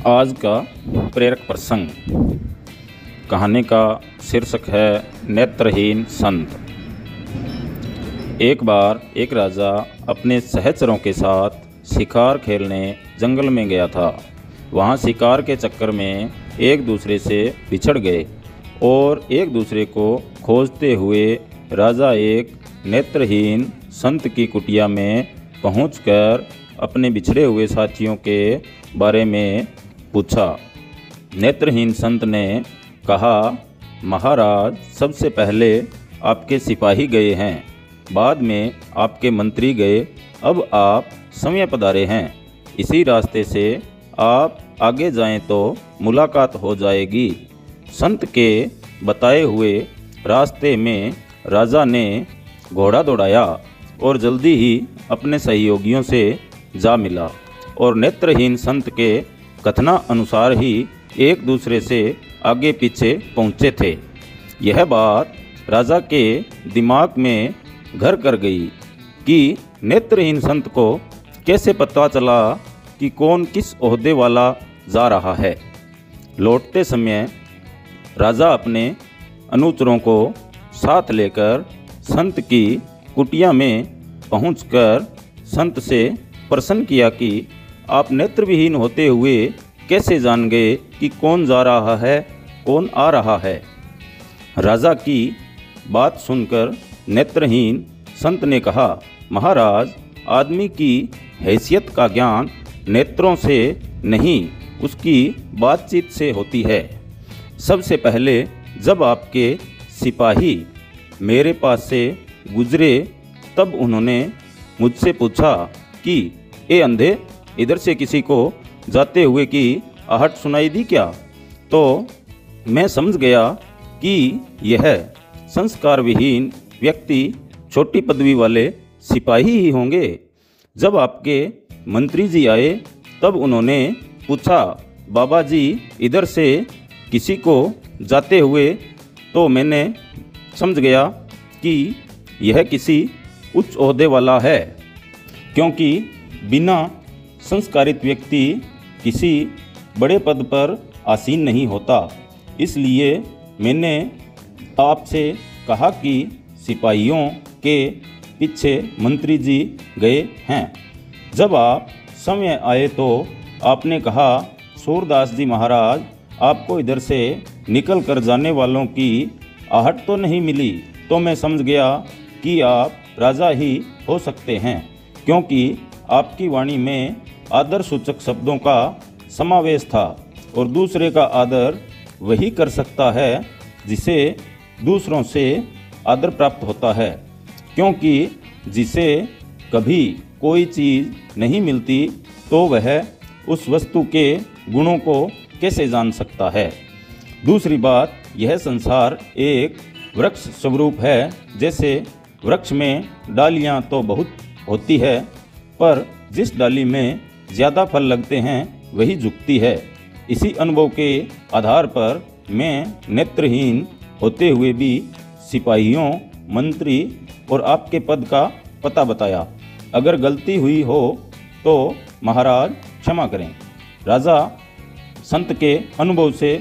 आज का प्रेरक प्रसंग कहानी का शीर्षक है नेत्रहीन संत। एक बार एक राजा अपने सहचरों के साथ शिकार खेलने जंगल में गया था। वहाँ शिकार के चक्कर में एक दूसरे से बिछड़ गए और एक दूसरे को खोजते हुए राजा एक नेत्रहीन संत की कुटिया में पहुंचकर अपने बिछड़े हुए साथियों के बारे में पूछा। नेत्रहीन संत ने कहा, महाराज, सबसे पहले आपके सिपाही गए हैं, बाद में आपके मंत्री गए, अब आप समय पधारे हैं। इसी रास्ते से आप आगे जाएं तो मुलाकात हो जाएगी। संत के बताए हुए रास्ते में राजा ने घोड़ा दौड़ाया और जल्दी ही अपने सहयोगियों से जा मिला और नेत्रहीन संत के कथना अनुसार ही एक दूसरे से आगे पीछे पहुँचे थे। यह बात राजा के दिमाग में घर कर गई कि नेत्रहीन संत को कैसे पता चला कि कौन किस ओहदे वाला जा रहा है। लौटते समय राजा अपने अनुचरों को साथ लेकर संत की कुटिया में पहुंचकर संत से प्रश्न किया कि आप नेत्रविहीन होते हुए कैसे जान गए कि कौन जा रहा है, कौन आ रहा है। राजा की बात सुनकर नेत्रहीन संत ने कहा, महाराज, आदमी की हैसियत का ज्ञान नेत्रों से नहीं, उसकी बातचीत से होती है। सबसे पहले जब आपके सिपाही मेरे पास से गुजरे तब उन्होंने मुझसे पूछा कि ए अंधे, इधर से किसी को जाते हुए की आहट सुनाई दी क्या? तो मैं समझ गया कि यह संस्कार विहीन व्यक्ति छोटी पदवी वाले सिपाही ही होंगे। जब आपके मंत्री जी आए तब उन्होंने पूछा, बाबा जी, इधर से किसी को जाते हुए, तो मैंने समझ गया कि यह किसी उच्च ओहदे वाला है, क्योंकि बिना संस्कारित व्यक्ति किसी बड़े पद पर आसीन नहीं होता। इसलिए मैंने आपसे कहा कि सिपाहियों के पीछे मंत्री जी गए हैं। जब आप समय आए तो आपने कहा, सूरदास जी महाराज, आपको इधर से निकल कर जाने वालों की आहट तो नहीं मिली, तो मैं समझ गया कि आप राजा ही हो सकते हैं, क्योंकि आपकी वाणी में आदर सूचक शब्दों का समावेश था और दूसरे का आदर वही कर सकता है जिसे दूसरों से आदर प्राप्त होता है, क्योंकि जिसे कभी कोई चीज़ नहीं मिलती तो वह उस वस्तु के गुणों को कैसे जान सकता है। दूसरी बात, यह संसार एक वृक्ष स्वरूप है। जैसे वृक्ष में डालियाँ तो बहुत होती है, पर जिस डाली में ज़्यादा फल लगते हैं वही झुकती है। इसी अनुभव के आधार पर मैं नेत्रहीन होते हुए भी सिपाहियों, मंत्री और आपके पद का पता बताया। अगर गलती हुई हो तो महाराज क्षमा करें। राजा संत के अनुभव से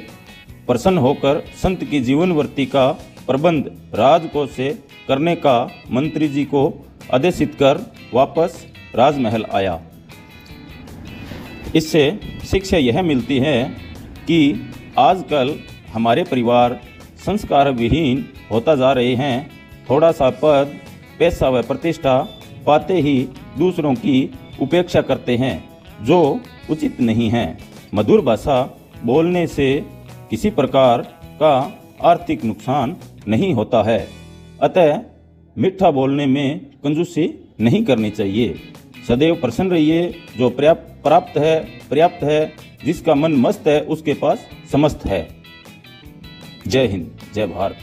प्रसन्न होकर संत की जीवनवर्ती का प्रबंध राजकोष से करने का मंत्री जी को आदेशित कर वापस राजमहल आया। इससे शिक्षा यह मिलती है कि आजकल हमारे परिवार संस्कार विहीन होता जा रहे हैं। थोड़ा सा पद, पैसा व प्रतिष्ठा पाते ही दूसरों की उपेक्षा करते हैं, जो उचित नहीं है। मधुर भाषा बोलने से किसी प्रकार का आर्थिक नुकसान नहीं होता है, अतः मीठा बोलने में कंजूसी नहीं करनी चाहिए। सदैव प्रसन्न रहिए। जो पर्याप्त है, जिसका मन मस्त है उसके पास समस्त है। जय हिंद, जय भारत।